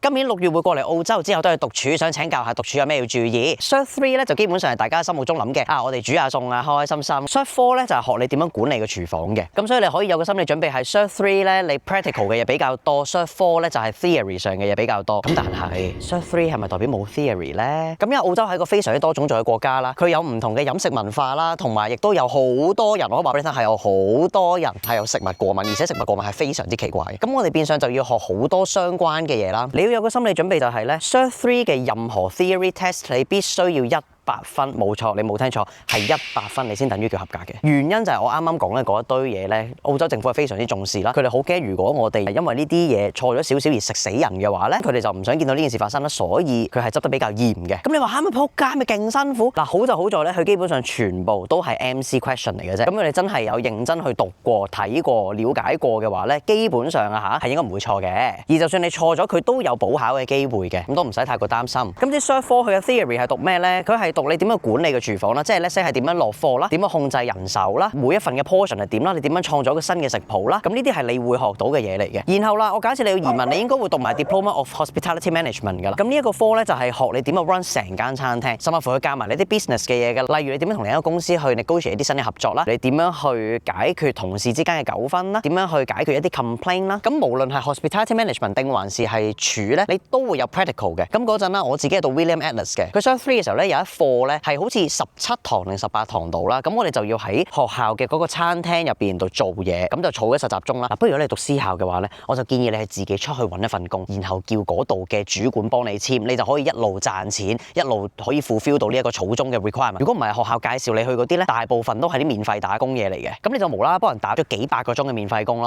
今年6月會過嚟澳洲，之後都係獨處，想請教下獨處有咩要注意。Cert 3咧就基本上係大家心目中諗嘅，我哋煮下餸啊，開開心心。Cert 4咧就係學你點樣管理個廚房嘅，咁所以你可以有個心理準備係 Cert 3咧，你 practical 嘅嘢比較多 ，Cert 4咧就係 theory 上嘅嘢比較多。咁但係 Cert 3係咪代表冇 theory 咧？咁因為澳洲係一個非常之多種族嘅國家啦，佢有唔同嘅飲食文化啦，同埋亦都有好多人，我可以話俾你聽係有好多人係有食物過敏，而且食物過敏係非常之奇怪嘅。咁我哋變相就要學好多相關嘅嘢啦。你要有個心理準備就係咧 Cert 3嘅任何 theory test 你必須要100分，冇錯，你冇聽錯，係100分你先等於叫合格嘅。原因就係我啱啱講嘅嗰一堆嘢咧，澳洲政府係非常之重視啦。佢哋好驚如果我哋因為呢啲嘢錯咗少少而食死人嘅話咧，佢哋就唔想見到呢件事發生啦，所以佢係執得比較嚴嘅。咁你話咪仆街咪勁辛苦？嗱，好就好在咧，佢基本上全部都係 MC question 嚟嘅啫。咁佢哋真係有認真去讀過、睇過、了解過嘅話咧，基本上係應該唔會錯嘅。而就算你錯咗，佢都有補考嘅機會嘅，咁都唔使太過擔心。咁啲 Cert 4佢嘅 theory 係讀咩咧？佢係讀你點樣管理個廚房啦，即係咧係點樣落貨啦，點樣控制人手啦，每一份嘅 portion 係點啦，你點樣創造一個新嘅食譜啦，咁呢啲係你會學到嘅嘢嚟嘅。然後啦，我假設你要移民，你應該會讀埋 Diploma of Hospitality Management 㗎啦。咁呢一個科咧就係學你點樣 run 成間餐廳，甚至乎佢教埋你啲 business 嘅嘢㗎，例如你點樣同另一個公司去 negotiate 一啲新嘅合作啦，你點樣去解決同事之間嘅糾紛啦，點樣去解決一啲 complaint 啦。咁無論係 Hospitality Management 定還是係廚咧，你都會有 practical 嘅。咁嗰陣啦，我自己係讀 William Atlas 嘅，佢 Cert 3嘅時候咧有一課咧係好似17堂定18堂度啦，咁我哋就要喺學校嘅嗰個餐廳入邊度做嘢，咁就儲咗實習鐘啦。不如如果你讀私校嘅話咧，我就建議你係自己出去揾一份工，然後叫嗰度嘅主管幫你簽，你就可以一路賺錢，一路可以 fulfill 到呢一個草鐘嘅 requirement。如果唔係學校介紹你去嗰啲咧，大部分都係啲免費打工嘢嚟嘅，咁你就無啦啦幫人打咗幾百個鐘嘅免費工咯。